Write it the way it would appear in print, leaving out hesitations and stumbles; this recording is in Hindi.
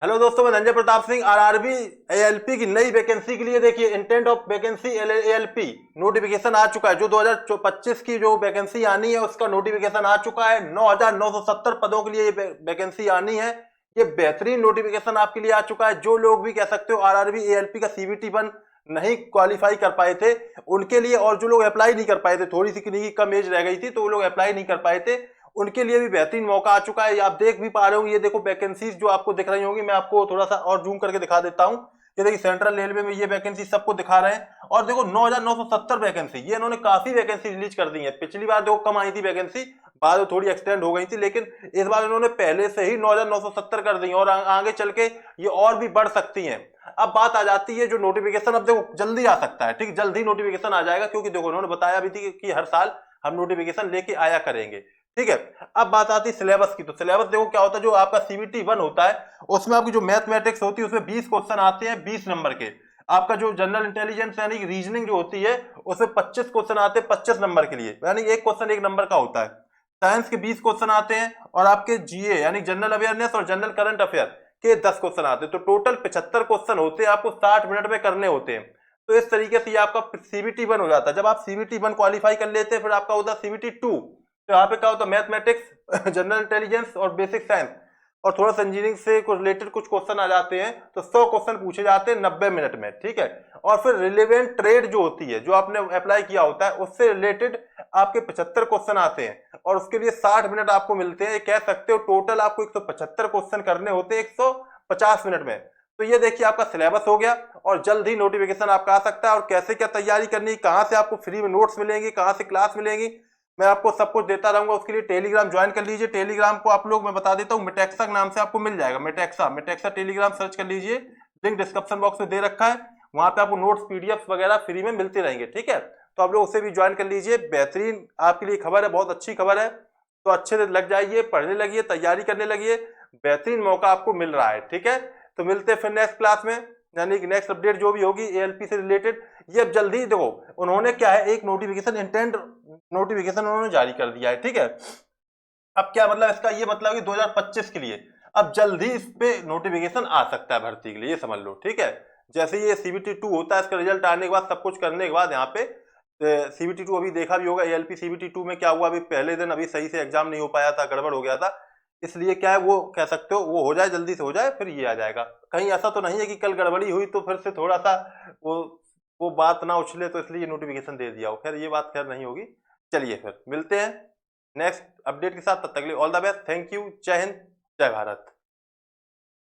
हेलो दोस्तों, मैं धनंजय प्रताप सिंह। आरआरबी एएलपी की नई वैकेंसी के लिए देखिए, intent of vacancy ALP notification आ चुका है। जो 2025 की जो वैकेंसी आनी है उसका नोटिफिकेशन आ चुका है। 9,970 पदों के लिए ये वैकेंसी आनी है। ये बेहतरीन नोटिफिकेशन आपके लिए आ चुका है। जो लोग भी कह सकते हो आरआरबी एएलपी का सीबीटी 1 नहीं क्वालिफाई कर पाए थे उनके लिए, और जो लोग अप्लाई नहीं कर पाए थे, थोड़ी सी किन्हीं की कम एज रह गई थी तो वो लोग अप्लाई नहीं कर पाए थे, उनके लिए भी बेहतरीन मौका आ चुका है। आप देख भी पा रहे होंगे, ये देखो वैकेंसीज जो आपको दिख रही होंगी, मैं आपको थोड़ा सा और जूम करके दिखा देता हूं। ये देखिए सेंट्रल रेलवे में ये वैकेंसी सबको दिखा रहे हैं। और देखो 9,970 वैकेंसी, ये इन्होंने काफी वैकेंसी रिलीज कर दी है। पिछली बार देखो कम आई थी वैकेंसी, बाद में थोड़ी एक्सटेंड हो गई थी, लेकिन इस बार इन्होंने पहले से ही 9,970 कर दी और आगे चल के ये और भी बढ़ सकती हैं। अब बात आ जाती है जो नोटिफिकेशन, अब देखो जल्दी आ सकता है, ठीक, जल्दी नोटिफिकेशन आ जाएगा, क्योंकि देखो उन्होंने बताया भी थी कि हर साल हम नोटिफिकेशन लेके आया करेंगे। ठीक है, अब बात आती है सिलेबस की। तो सिलेबस देखो क्या होता है, जो आपका सीबीटी 1 होता है उसमें आपकी जो मैथमेटिक्स होती है उसमें 20 क्वेश्चन आते हैं 20 नंबर के। आपका जो जनरल इंटेलिजेंस यानी रीजनिंग जो होती है उसमें 25 क्वेश्चन आते हैं 25 नंबर के लिए, यानी एक क्वेश्चन एक नंबर का होता है। साइंस के 20 क्वेश्चन आते हैं, और आपके जीए यानी जनरल अवेयरनेस और जनरल करंट अफेयर के 10 क्वेश्चन आते हैं। तो टोटल 75 क्वेश्चन होते हैं, आपको 60 मिनट में करने होते हैं। तो इस तरीके से ये आपका सीबीटी 1 हो जाता है। जब आप सीबीटी 1 क्वालिफाई कर लेते हैं फिर आपका होता है सीबीटी 2। तो यहाँ पे क्या होता है, मैथमेटिक्स, जनरल इंटेलिजेंस और बेसिक साइंस और थोड़ा सा इंजीनियरिंग से कुछ रिलेटेड कुछ क्वेश्चन आ जाते हैं। तो 100 क्वेश्चन पूछे जाते हैं 90 मिनट में। ठीक है, और फिर रिलेवेंट ट्रेड जो होती है, जो आपने अप्लाई किया होता है उससे रिलेटेड आपके 75 क्वेश्चन आते हैं, और उसके लिए 60 मिनट आपको मिलते हैं। ये कह सकते हो टोटल आपको 175 क्वेश्चन करने होते हैं 150 मिनट में। तो ये देखिए आपका सिलेबस हो गया, और जल्द ही नोटिफिकेशन आपका आ सकता है। और कैसे क्या तैयारी करनी, कहां से आपको फ्री में नोट्स मिलेंगी, कहां से क्लास मिलेंगी, मैं आपको सब कुछ देता रहूंगा। उसके लिए टेलीग्राम ज्वाइन कर लीजिए। टेलीग्राम को आप लोग, मैं बता देता हूँ, मेटेक्सा के नाम से आपको मिल जाएगा। मेटेक्सा मेटेक्सा टेलीग्राम सर्च कर लीजिए, लिंक डिस्क्रिप्शन बॉक्स में दे रखा है। वहां पे आपको नोट्स पीडीएफ वगैरह फ्री में मिलते रहेंगे। ठीक है, तो आप लोग उसे भी ज्वाइन कर लीजिए। बेहतरीन आपके लिए खबर है, बहुत अच्छी खबर है। तो अच्छे से लग जाइए, पढ़ने लगिए, तैयारी करने लगिए। बेहतरीन मौका आपको मिल रहा है। ठीक है, तो मिलते हैं फिर नेक्स्ट क्लास में, यानी कि नेक्स्ट अपडेट जो भी होगी एएलपी से रिलेटेड। ये अब जल्दी देखो, उन्होंने क्या है, एक नोटिफिकेशन, इंटेंट नोटिफिकेशन उन्होंने जारी कर दिया है। ठीक है, अब क्या मतलब इसका, ये मतलब कि 2025 के लिए अब जल्द ही इस पे नोटिफिकेशन आ सकता है भर्ती के लिए, ये समझ लो। ठीक है, जैसे ये सीबीटी 2 होता है, इसका रिजल्ट आने के बाद, सब कुछ करने के बाद, यहाँ पे सीबीटी 2 अभी देखा भी होगा एएलपी सीबीटी 2 में क्या हुआ, अभी पहले दिन अभी सही से एग्जाम नहीं हो पाया था, गड़बड़ हो गया था। इसलिए क्या है, वो कह सकते हो वो हो जाए, जल्दी से हो जाए, फिर ये आ जाएगा। कहीं ऐसा तो नहीं है कि कल गड़बड़ी हुई तो फिर से थोड़ा सा वो वो बात ना उछले, तो इसलिए नोटिफिकेशन दे दिया हो। खैर ये बात खैर नहीं होगी। चलिए फिर मिलते हैं नेक्स्ट अपडेट के साथ, तब तक के लिए all the best, thank you, जय हिंद, जय भारत।